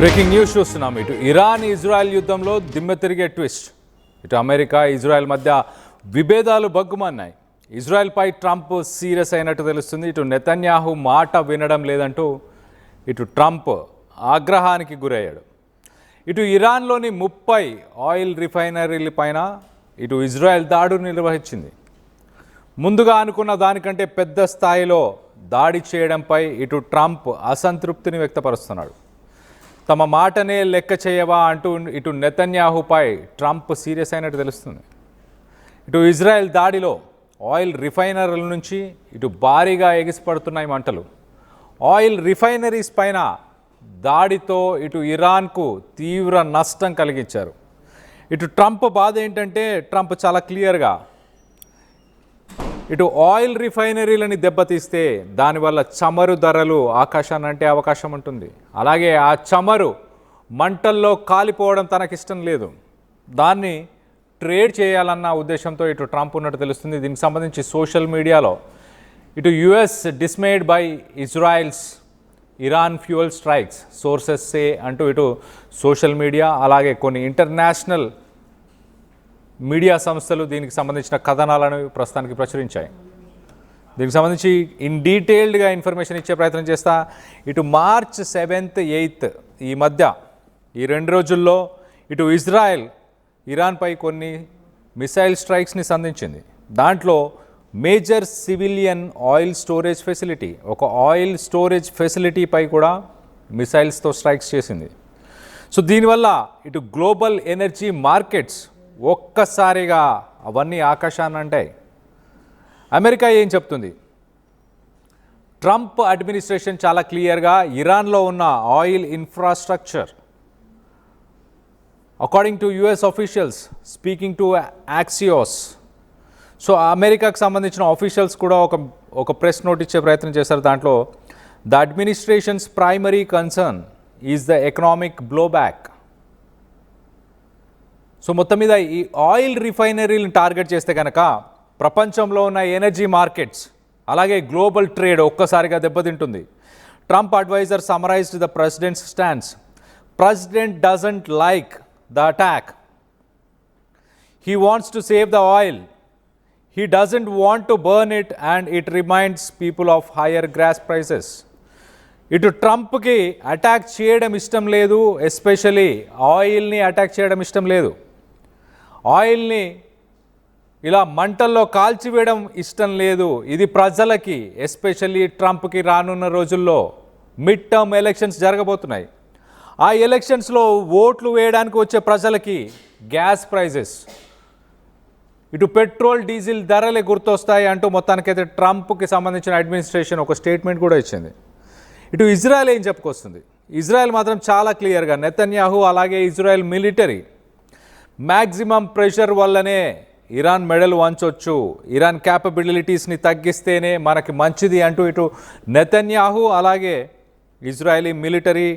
Breaking news చూస్తున్నాం. ఇటు Iran Israel యుద్ధంలో దిమ్మె తిరిగే ట్విస్ట్. ఇటు అమెరికా ఇజ్రాయెల్ మధ్య విభేదాలు బగ్గుమన్నాయి. ఇజ్రాయెల్పై ట్రంప్ సీరియస్ అయినట్టు తెలుస్తుంది. ఇటు నెతన్యాహు మాట వినడం లేదంటూ ఇటు ట్రంప్ ఆగ్రహానికి గురయ్యాడు. ఇటు ఇరాన్లోని 30 ఆయిల్ రిఫైనరీలపైన ఇటు ఇజ్రాయెల్ దాడులు నిర్వహించింది. ముందుగా అనుకున్న దానికంటే పెద్ద స్థాయిలో దాడి చేయడంపై ఇటు ట్రంప్ అసంతృప్తిని వ్యక్తపరుస్తున్నాడు. తమ మాటనే లెక్క చేయవా అంటూ ఇటు నెతన్యాహుపై ట్రంప్ సీరియస్ అయినట్టు తెలుస్తుంది. ఇటు ఇజ్రాయెల్ దాడిలో ఆయిల్ రిఫైనరీల నుంచి ఇటు భారీగా ఎగిసిపడుతున్నాయి మంటలు. ఆయిల్ రిఫైనరీస్ పైన దాడితో ఇటు ఇరాన్కు తీవ్ర నష్టం కలిగించారు. ఇటు ట్రంప్ బాధ ఏంటంటే ట్రంప్ చాలా క్లియర్గా ఇటు ఆయిల్ రిఫైనరీలని దెబ్బతీస్తే దానివల్ల చమురు ధరలు ఆకాశాన్ని అంటే అవకాశం ఉంటుంది. అలాగే ఆ చమురు మంటల్లో కాలిపోవడం తనకిష్టం లేదు. దాన్ని ట్రేడ్ చేయాలన్న ఉద్దేశంతో ఇటు ట్రంప్ ఉన్నట్టు తెలుస్తుంది. దీనికి సంబంధించి సోషల్ మీడియాలో ఇటు US dismayed by Israel's Iran fuel strikes sources say అంటూ ఇటు సోషల్ మీడియా అలాగే కొన్ని ఇంటర్నేషనల్ మీడియా సంస్థలు దీనికి సంబంధించిన కథనాలను ప్రస్తుతానికి ప్రచురించాయి. దీనికి సంబంధించి ఇన్ డీటెయిల్డ్గా ఇన్ఫర్మేషన్ ఇచ్చే ప్రయత్నం చేస్తా. ఇటు మార్చ్ 7th 8th ఈ మధ్య ఈ 2 రోజుల్లో ఇటు ఇజ్రాయెల్ ఇరాన్పై కొన్ని మిసైల్ స్ట్రైక్స్ని సంధించింది. దాంట్లో major civilian oil storage facility ఒక ఆయిల్ స్టోరేజ్ ఫెసిలిటీపై కూడా మిసైల్స్తో స్ట్రైక్స్ చేసింది. సో దీనివల్ల ఇటు గ్లోబల్ ఎనర్జీ మార్కెట్స్ ఒక్కసారిగా అవన్నీ ఆకాశాన్ని అంటాయి. అమెరికా ఏం చెప్తుంది? ట్రంప్ అడ్మినిస్ట్రేషన్ చాలా క్లియర్గా ఇరాన్లో ఉన్న oil infrastructure according to US officials speaking to Axios. So అమెరికాకు సంబంధించిన ఆఫీషియల్స్ కూడా ఒక ప్రెస్ నోట్ ఇచ్చే ప్రయత్నం చేశారు. దాంట్లో the administration's primary concern is the economic blowback. So మొత్తం మీద ఈ ఆయిల్ రిఫైనరీలను టార్గెట్ చేస్తే కనుక ప్రపంచంలో ఉన్న ఎనర్జీ మార్కెట్స్ అలాగే గ్లోబల్ ట్రేడ్ ఒక్కసారిగా దెబ్బతింటుంది. Trump adviser summarized the president's stands. President doesn't like the attack. He wants to save the oil. He doesn't want to burn it and it reminds people of higher gas prices. ఇటు ట్రంప్కి attack చేయడం ఇష్టం లేదు, especially ఆయిల్ని attack చేయడం ఇష్టం లేదు. ఆయిల్ని ఇలా మంటల్లో కాల్చివేయడం ఇష్టం లేదు. ఇది ప్రజలకి ఎస్పెషల్లీ ట్రంప్కి రానున్న రోజుల్లో మిడ్ టర్మ్ ఎలక్షన్స్ జరగబోతున్నాయి. ఆ ఎలక్షన్స్లో ఓట్లు వేయడానికి వచ్చే ప్రజలకి గ్యాస్ ప్రైజెస్ ఇటు పెట్రోల్ డీజిల్ ధరలే గుర్తొస్తాయి అంటూ మొత్తానికైతే ట్రంప్కి సంబంధించిన అడ్మినిస్ట్రేషన్ ఒక స్టేట్మెంట్ కూడా ఇచ్చింది. ఇటు ఇజ్రాయెల్ ఏం చెప్పుకొస్తుంది? ఇజ్రాయెల్ మాత్రం చాలా క్లియర్గా నెతన్యాహు అలాగే ఇజ్రాయెల్ మిలిటరీ మ్యాక్సిమం ప్రెషర్ వల్లనే ఇరాన్ మెడల్ వంచొచ్చు, ఇరాన్ క్యాపబిలిటీస్ని తగ్గిస్తేనే మనకి మంచిది అంటూ ఇటు నెతన్యాహు అలాగే ఇజ్రాయలీ మిలిటరీ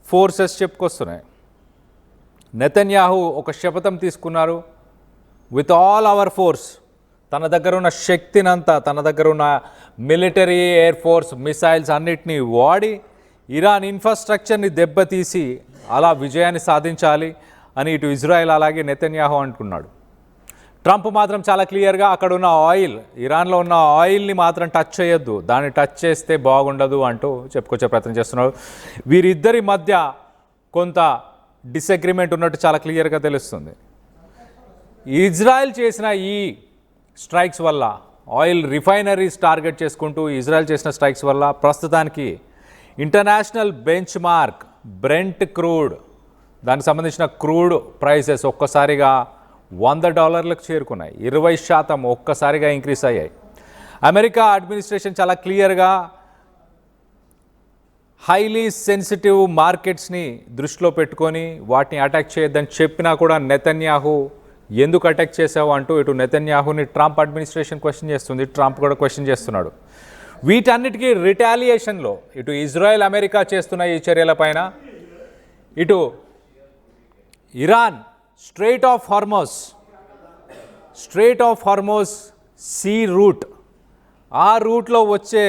ఫోర్సెస్ చెప్పుకొస్తున్నాయి. నెతన్యాహు ఒక శపథం తీసుకున్నారు. విత్ ఆల్ అవర్ ఫోర్స్, తన దగ్గర ఉన్న శక్తినంతా, తన దగ్గర ఉన్న మిలిటరీ ఎయిర్ ఫోర్స్ మిసైల్స్ అన్నిటినీ వాడి ఇరాన్ ఇన్ఫ్రాస్ట్రక్చర్ని దెబ్బతీసి అలా విజయాన్ని సాధించాలి అని ఇటు ఇజ్రాయెల్ అలాగే నెతన్యాహు అంటున్నాడు. ట్రంప్ మాత్రం చాలా క్లియర్గా అక్కడ ఉన్న ఆయిల్, ఇరాన్లో ఉన్న ఆయిల్ని మాత్రం టచ్ చేయొద్దు, దాన్ని టచ్ చేస్తే బాగుండదు అంటూ చెప్పుకొచ్చే ప్రయత్నం చేస్తున్నారు. వీరిద్దరి మధ్య కొంత డిసగ్రిమెంట్ ఉన్నట్టు చాలా క్లియర్గా తెలుస్తుంది. ఇజ్రాయెల్ చేసిన ఈ స్ట్రైక్స్ వల్ల, ఆయిల్ రిఫైనరీస్ టార్గెట్ చేసుకుంటూ ఇజ్రాయెల్ చేసిన స్ట్రైక్స్ వల్ల ప్రస్తుతానికి international bench mark Brent crude, దానికి సంబంధించిన క్రూడ్ ప్రైసెస్ ఒక్కసారిగా $100 చేరుకున్నాయి. 20% ఒక్కసారిగా ఇంక్రీస్ అయ్యాయి. అమెరికా అడ్మినిస్ట్రేషన్ చాలా క్లియర్గా హైలీ సెన్సిటివ్ మార్కెట్స్ని దృష్టిలో పెట్టుకొని వాటిని అటాక్ చేయొద్దని చెప్పినా కూడా నెతన్యాహు ఎందుకు అటాక్ చేసావు అంటూ ఇటు నెతన్యాహుని ట్రంప్ అడ్మినిస్ట్రేషన్ క్వశ్చన్ చేస్తుంది. ట్రంప్ కూడా క్వశ్చన్ చేస్తున్నాడు. వీటన్నిటికీ రిటాలియేషన్లో ఇటు ఇజ్రాయెల్ అమెరికా చేస్తున్న ఈ చర్యలపైన ఇటు Iran strait of Hormuz sea route, ఆ రూట్లో వచ్చే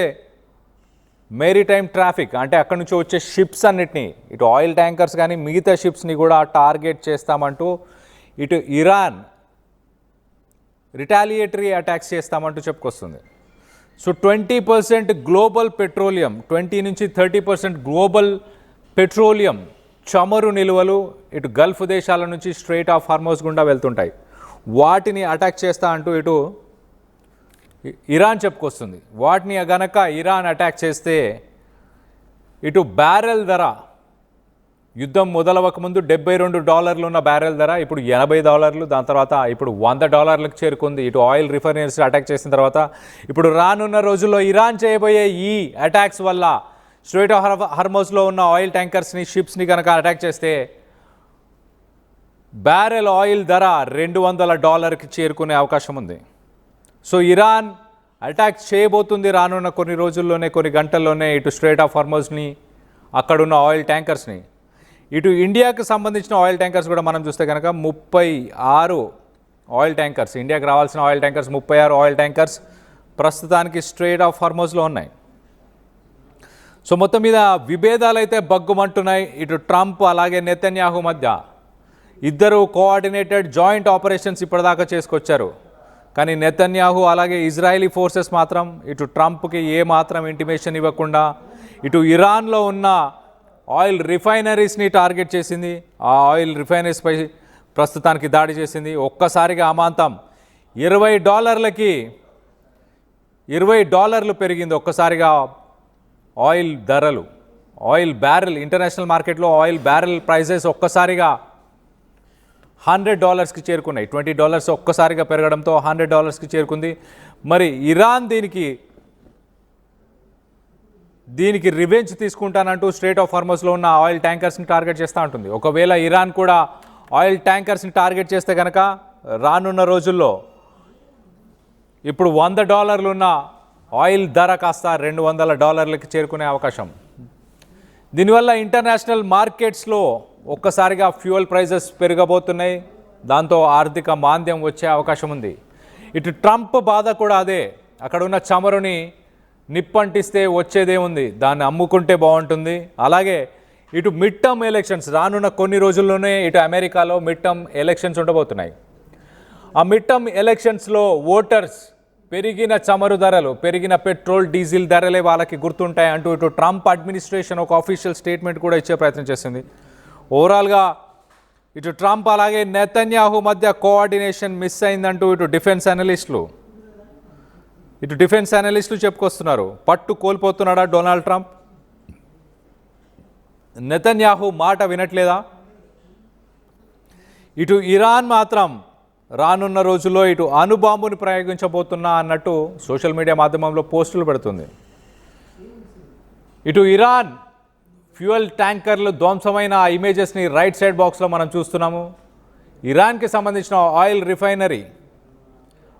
మెరిటైమ్ ట్రాఫిక్ అంటే అక్కడి నుంచి వచ్చే షిప్స్ అన్నిటినీ ఇటు ఆయిల్ ట్యాంకర్స్ కానీ మిగతా షిప్స్ని కూడా టార్గెట్ చేస్తామంటూ ఇటు ఇరాన్ రిటాలియేటరీ అటాక్స్ చేస్తామంటూ చెప్పుకొస్తుంది. So 20% global petroleum, 20-30% global petroleum చమురు నిల్వలు ఇటు గల్ఫ్ దేశాల నుంచి స్ట్రెయిట్ ఆఫ్ హార్మోస్ గుండా వెళ్తుంటాయి. వాటిని అటాక్ చేస్తా అంటూ ఇటు ఇరాన్ చెప్పుకొస్తుంది. వాటిని గనక ఇరాన్ అటాక్ చేస్తే ఇటు బ్యారెల్ ధర యుద్ధం మొదలవక ముందు $72 ఉన్న బ్యారెల్ ధర ఇప్పుడు $80, దాని తర్వాత ఇప్పుడు $100 చేరుకుంది. ఇటు ఆయిల్ రిఫైనరీస్ అటాక్ చేసిన తర్వాత ఇప్పుడు రానున్న రోజుల్లో ఇరాన్ చేయబోయే ఈ అటాక్స్ వల్ల స్ట్రెయిట్ ఆఫ్ హార్మోస్లో ఉన్న ఆయిల్ ట్యాంకర్స్ని షిప్స్ని కనుక అటాక్ చేస్తే బ్యారెల్ ఆయిల్ ధర $200కి చేరుకునే అవకాశం ఉంది. సో ఇరాన్ అటాక్ చేయబోతుంది రానున్న కొన్ని రోజుల్లోనే, కొన్ని గంటల్లోనే ఇటు స్ట్రెయిట్ ఆఫ్ హార్మోస్ని, అక్కడున్న ఆయిల్ ట్యాంకర్స్ని. ఇటు ఇండియాకు సంబంధించిన ఆయిల్ ట్యాంకర్స్ కూడా మనం చూస్తే కనుక 36 ఆయిల్ ట్యాంకర్స్, ఇండియాకి రావాల్సిన ఆయిల్ ట్యాంకర్స్ 36 ఆయిల్ ట్యాంకర్స్ ప్రస్తుతానికి స్ట్రెయిట్ ఆఫ్ హార్మోస్లో ఉన్నాయి. సో మొత్తం మీద విభేదాలు అయితే బగ్గుమంటున్నాయి. ఇటు ట్రంప్ అలాగే నెతన్యాహు మధ్య ఇద్దరు కోఆర్డినేటెడ్ జాయింట్ ఆపరేషన్స్ ఇప్పటిదాకా చేసుకొచ్చారు. కానీ నెతన్యాహు అలాగే ఇజ్రాయలీ ఫోర్సెస్ మాత్రం ఇటు ట్రంప్కి ఏ మాత్రం ఇంటిమేషన్ ఇవ్వకుండా ఇటు ఇరాన్లో ఉన్న ఆయిల్ రిఫైనరీస్ని టార్గెట్ చేసింది. ఆ ఆయిల్ రిఫైనరీస్పై ప్రస్తుతానికి దాడి చేసింది. ఒక్కసారిగా అమాంతం $20 పెరిగింది ఒక్కసారిగా ఆయిల్ ధరలు. ఆయిల్ బ్యారెల్ ఇంటర్నేషనల్ మార్కెట్లో ఆయిల్ బ్యారెల్ ప్రైజెస్ ఒక్కసారిగా $100కి చేరుకున్నాయి. $20 ఒక్కసారిగా పెరగడంతో $100కి చేరుకుంది. మరి ఇరాన్ దీనికి రివెంజ్ తీసుకుంటానంటూ స్ట్రెయిట్ ఆఫ్ హార్మోస్లో ఉన్న ఆయిల్ ట్యాంకర్స్ని టార్గెట్ చేస్తూ ఉంటుంది. ఒకవేళ ఇరాన్ కూడా ఆయిల్ ట్యాంకర్స్ని టార్గెట్ చేస్తే కనుక రానున్న రోజుల్లో ఇప్పుడు $100 ఉన్న ఆయిల్ ధర కాస్త $200కి చేరుకునే అవకాశం. దీనివల్ల ఇంటర్నేషనల్ మార్కెట్స్లో ఒక్కసారిగా ఫ్యూయల్ ప్రైజెస్ పెరగబోతున్నాయి. దాంతో ఆర్థిక మాంద్యం వచ్చే అవకాశం ఉంది. ఇటు ట్రంప్ బాధ కూడా అదే. అక్కడ ఉన్న చమురుని నిప్పంటిస్తే వచ్చేదే ఉంది, దాన్ని అమ్ముకుంటే బాగుంటుంది. అలాగే ఇటు మిడ్ టర్మ్ ఎలక్షన్స్ రానున్న కొన్ని రోజుల్లోనే ఇటు అమెరికాలో మిడ్ టర్మ్ ఎలక్షన్స్ ఉండబోతున్నాయి. ఆ మిడ్ టర్మ్ ఎలక్షన్స్లో ఓటర్స్ పెరిగిన చమురు ధరలు, పెరిగిన పెట్రోల్ డీజిల్ ధరలే వాళ్ళకి గుర్తుంటాయి అంటూ ఇటు ట్రంప్ అడ్మినిస్ట్రేషన్ ఒక ఆఫీషియల్ స్టేట్మెంట్ కూడా ఇచ్చే ప్రయత్నం చేసింది. ఓవరాల్గా ఇటు ట్రంప్ అలాగే నెతన్యాహు మధ్య కోఆర్డినేషన్ మిస్ అయిందంటూ ఇటు డిఫెన్స్ అనలిస్టులు చెప్పుకొస్తున్నారు. పట్టు కోల్పోతున్నాడా డొనాల్డ్ ట్రంప్? నెతన్యాహు మాట వినట్లేదా? ఇటు ఇరాన్ మాత్రం రానున్న రోజుల్లో ఇటు అణుబాంబుని ప్రయోగించబోతున్నా అన్నట్టు సోషల్ మీడియా మాధ్యమంలో పోస్టులు పెడుతుంది. ఇటు ఇరాన్ ఫ్యూయల్ ట్యాంకర్లు ధ్వంసమైన ఆ ఇమేజెస్ని రైట్ సైడ్ బాక్స్లో మనం చూస్తున్నాము. ఇరాన్కి సంబంధించిన ఆయిల్ రిఫైనరీ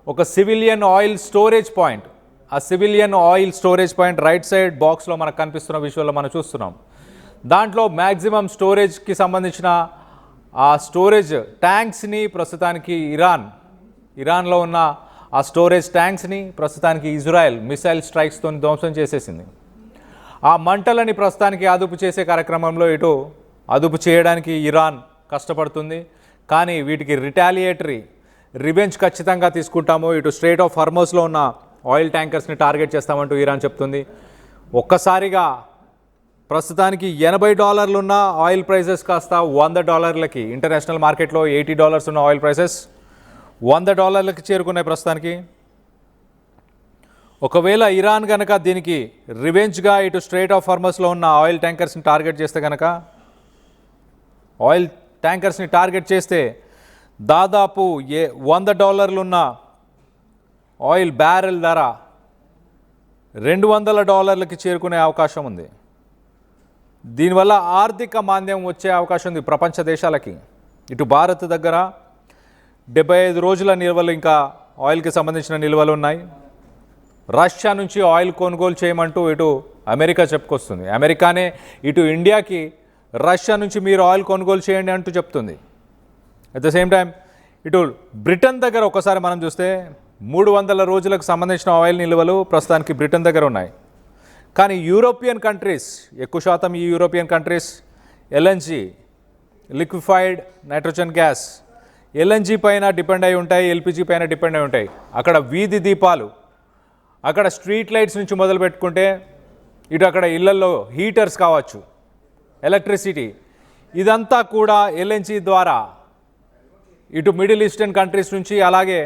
ఒక సివిలియన్ ఆయిల్ స్టోరేజ్ పాయింట్, ఆ civilian oil storage point right side బాక్స్లో మనకు కనిపిస్తున్న విజువల్లో మనం చూస్తున్నాం. దాంట్లో మ్యాక్సిమం స్టోరేజ్కి సంబంధించిన ఆ స్టోరేజ్ ట్యాంక్స్ని ప్రస్తుతానికి ఇరాన్లో ఉన్న ఆ స్టోరేజ్ ట్యాంక్స్ని ప్రస్తుతానికి ఇజ్రాయెల్ మిసైల్ స్ట్రైక్స్తో ధ్వంసం చేసేసింది. ఆ మంటలని ప్రస్తుతానికి అదుపు చేసే కార్యక్రమంలో ఇటు అదుపు చేయడానికి ఇరాన్ కష్టపడుతుంది. కానీ వీటికి రిటాలియేటరీ రివెంజ్ ఖచ్చితంగా తీసుకుంటాము, ఇటు స్ట్రెయిట్ ఆఫ్ హార్మోస్లో ఉన్న ఆయిల్ ట్యాంకర్స్ని టార్గెట్ చేస్తామంటూ ఇరాన్ చెప్తుంది. ఒక్కసారిగా ప్రస్తుతానికి $80 ఉన్న ఆయిల్ ప్రైజెస్ కాస్త $100కి, ఇంటర్నేషనల్ మార్కెట్లో $80 ఉన్న ఆయిల్ ప్రైసెస్ $100కి చేరుకున్నాయి ప్రస్తుతానికి. ఒకవేళ ఇరాన్ కనుక దీనికి రివెంజ్గా ఇటు స్ట్రెయిట్ ఆఫ్ హార్మోస్లో ఉన్న ఆయిల్ ట్యాంకర్స్ని టార్గెట్ చేస్తే కనుక, ఆయిల్ ట్యాంకర్స్ని టార్గెట్ చేస్తే దాదాపు $100 ఉన్న ఆయిల్ బ్యారెల్ ధర $200కి చేరుకునే అవకాశం ఉంది. దీనివల్ల ఆర్థిక మాంద్యం వచ్చే అవకాశం ఉంది ప్రపంచ దేశాలకి. ఇటు భారత్ దగ్గర 75 రోజుల నిల్వలు, ఇంకా ఆయిల్కి సంబంధించిన నిల్వలు ఉన్నాయి. రష్యా నుంచి ఆయిల్ కొనుగోలు చేయమంటూ ఇటు అమెరికా చెప్పుకొస్తుంది. అమెరికానే ఇటు ఇండియాకి రష్యా నుంచి మీరు ఆయిల్ కొనుగోలు చేయండి అంటూ చెప్తుంది. అట్ ద సేమ్ టైం ఇటు బ్రిటన్ దగ్గర ఒకసారి మనం చూస్తే 300 రోజులకు సంబంధించిన ఆయిల్ నిల్వలు ప్రస్తుతానికి బ్రిటన్ దగ్గర ఉన్నాయి. కానీ యూరోపియన్ కంట్రీస్, ఎక్కువ శాతం ఈ European countries LNG, liquefied nitrogen gas, LNG పైన డిపెండ్ అయి ఉంటాయి, ఎల్పిజి పైన డిపెండ్ అయి ఉంటాయి. అక్కడ వీధి దీపాలు, అక్కడ స్ట్రీట్ లైట్స్ నుంచి మొదలు పెట్టుకుంటే ఇటు అక్కడ ఇళ్లలో హీటర్స్ కావచ్చు, ఎలక్ట్రిసిటీ, ఇదంతా కూడా ఎల్ఎన్జి ద్వారా ఇటు మిడిల్ ఈస్టర్న్ కంట్రీస్ నుంచి, అలాగే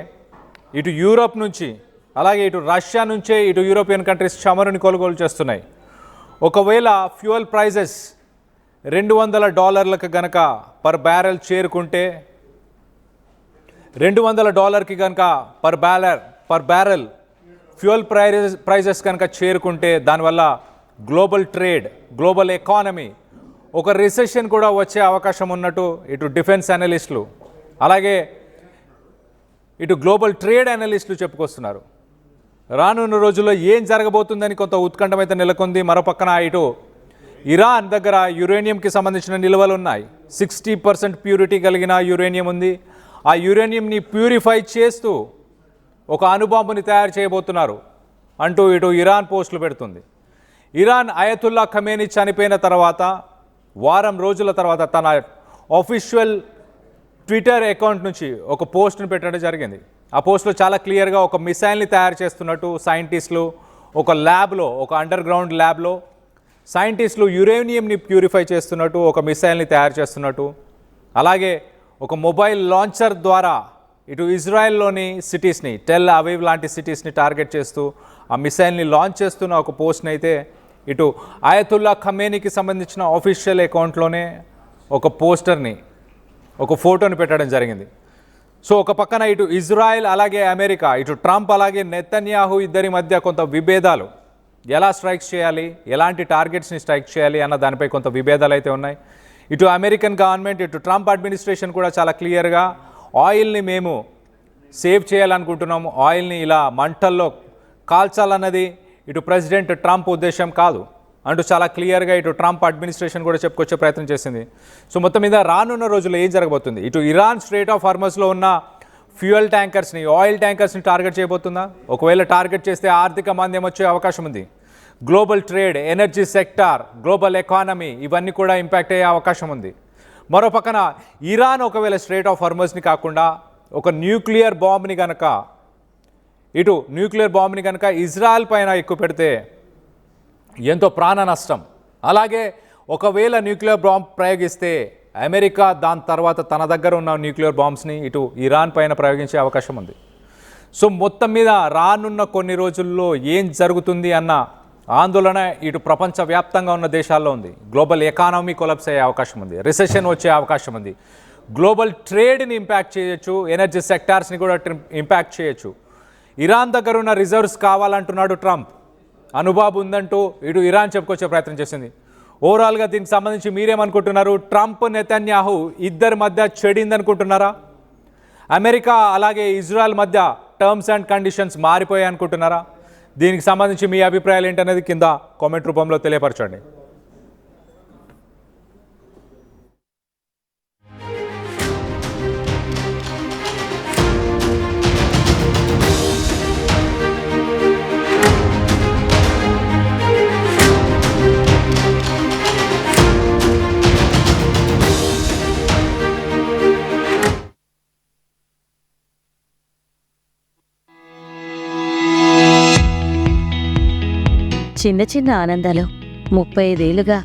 ఇటు యూరోప్ నుంచి, అలాగే ఇటు రష్యా నుంచే ఇటు యూరోపియన్ కంట్రీస్ చమురుని కొనుగోలు చేస్తున్నాయి. ఒకవేళ ఫ్యూయల్ ప్రైజెస్ $200 గనక పర్ బ్యారెల్ చేరుకుంటే, $200 కనుక పర్ బ్యారెల్ ఫ్యూయల్ ప్రైజెస్ కనుక చేరుకుంటే దానివల్ల గ్లోబల్ ట్రేడ్, గ్లోబల్ ఎకానమీ, ఒక రిసెషన్ కూడా వచ్చే అవకాశం ఉన్నట్టు ఇటు డిఫెన్స్ అనలిస్టులు, అలాగే ఇటు గ్లోబల్ ట్రేడ్ అనలిస్టులు చెప్పుకొస్తున్నారు. రానున్న రోజుల్లో ఏం జరగబోతుందని కొంత ఉత్కంఠమైతే నెలకొంది. మరోపక్కన ఇటు ఇరాన్ దగ్గర యురేనియంకి సంబంధించిన నిల్వలు ఉన్నాయి. 60% ప్యూరిటీ కలిగిన యురేనియం ఉంది. ఆ యురేనియంని ప్యూరిఫై చేస్తూ ఒక అణుబాంబుని తయారు చేయబోతున్నారు అంటూ ఇటు ఇరాన్ పోస్టులు పెడుతుంది. ఇరాన్ అయతుల్లా ఖమేనీ చనిపోయిన తర్వాత వారం రోజుల తర్వాత తన ఆఫీషియల్ ట్విట్టర్ అకౌంట్ నుంచి ఒక పోస్ట్ని పెట్టడం జరిగింది. ఆ పోస్ట్లో చాలా క్లియర్గా ఒక మిసైల్ని తయారు చేస్తున్నట్టు సైంటిస్టులు ఒక ల్యాబ్లో, ఒక అండర్ గ్రౌండ్ ల్యాబ్లో సైంటిస్టులు యురేనియంని ప్యూరిఫై చేస్తున్నట్టు, ఒక మిసైల్ని తయారు చేస్తున్నట్టు, అలాగే ఒక మొబైల్ లాంచర్ ద్వారా ఇటు ఇజ్రాయెల్లోని సిటీస్ని, టెల్ అవీవ్ లాంటి సిటీస్ని టార్గెట్ చేస్తూ ఆ మిసైల్ని లాంచ్ చేస్తున్న ఒక పోస్ట్ని అయితే ఇటు అయతుల్లా ఖమేనీకి సంబంధించిన ఆఫీషియల్ అకౌంట్లోనే ఒక పోస్టర్ని, ఒక ఫోటోని పెట్టడం జరిగింది. సో ఒక పక్కన ఇటు ఇజ్రాయెల్ అలాగే అమెరికా, ఇటు ట్రంప్ అలాగే నెతన్యాహు ఇద్దరి మధ్య కొంత విభేదాలు, ఎలా స్ట్రైక్స్ చేయాలి, ఎలాంటి టార్గెట్స్ని స్ట్రైక్ చేయాలి అన్న దానిపై కొంత విభేదాలు అయితే ఉన్నాయి. ఇటు అమెరికన్ గవర్నమెంట్, ఇటు ట్రంప్ అడ్మినిస్ట్రేషన్ కూడా చాలా క్లియర్గా ఆయిల్ని మేము సేవ్ చేయాలనుకుంటున్నాము, ఆయిల్ని ఇలా మంటల్లో కాల్చాలన్నది ఇటు ప్రెసిడెంట్ ట్రంప్ ఉద్దేశం కాదు అంటూ చాలా క్లియర్గా ఇటు ట్రంప్ అడ్మినిస్ట్రేషన్ కూడా చెప్పుకొచ్చే ప్రయత్నం చేసింది. సో మొత్తం మీద రానున్న రోజుల్లో ఏం జరగబోతుంది? ఇటు ఇరాన్ స్ట్రేట్ ఆఫ్ హార్మస్లో ఉన్న ఫ్యూయల్ ట్యాంకర్స్ని, ఆయిల్ ట్యాంకర్స్ని టార్గెట్ చేయబోతుందా? ఒకవేళ టార్గెట్ చేస్తే ఆర్థిక మాంద్యం వచ్చే అవకాశం ఉంది. Global trade, energy sector, global economy ఇవన్నీ కూడా ఇంపాక్ట్ అయ్యే అవకాశం ఉంది. మరో పక్కన ఇరాన్ ఒకవేళ స్ట్రేట్ ఆఫ్ హార్మస్ని కాకుండా ఒక న్యూక్లియర్ బాంబ్ని కనుక, ఇటు న్యూక్లియర్ బాంబ్ని కనుక ఇజ్రాయెల్ పైన ఎక్కువ పెడితే ఎంతో ప్రాణ నష్టం. అలాగే ఒకవేళ న్యూక్లియర్ బాంబ్ ప్రయోగిస్తే అమెరికా దాని తర్వాత తన దగ్గర ఉన్న న్యూక్లియర్ బాంబ్స్ని ఇటు ఇరాన్ పైన ప్రయోగించే అవకాశం ఉంది. సో మొత్తం మీద రానున్న కొన్ని రోజుల్లో ఏం జరుగుతుంది అన్న ఆందోళన ఇటు ప్రపంచవ్యాప్తంగా ఉన్న దేశాల్లో ఉంది. గ్లోబల్ ఎకానమీ కొలాప్స్ అయ్యే అవకాశం ఉంది, రిసెషన్ వచ్చే అవకాశం ఉంది, గ్లోబల్ ట్రేడ్ని ఇంపాక్ట్ చేయొచ్చు, ఎనర్జీ సెక్టార్స్ని కూడా ఇంపాక్ట్ చేయొచ్చు. ఇరాన్ దగ్గర ఉన్న రిజర్వ్స్ కావాలంటున్నాడు ట్రంప్, అనుబాబు ఉందంటూ ఇటు ఇరాన్ చెప్పుకొచ్చే ప్రయత్నం చేసింది. ఓవరాల్గా దీనికి సంబంధించి మీరేమనుకుంటున్నారు? ట్రంప్ నెతన్యాహు ఇద్దరి మధ్య చెడిందనుకుంటున్నారా? అమెరికా అలాగే ఇజ్రాయెల్ మధ్య టర్మ్స్ అండ్ కండిషన్స్ మారిపోయాయి అనుకుంటున్నారా? దీనికి సంబంధించి మీ అభిప్రాయాలు ఏంటనేది కింద కామెంట్ రూపంలో తెలియపరచండి. చిన్న చిన్న ఆనందాలు 35 ఏళ్లుగా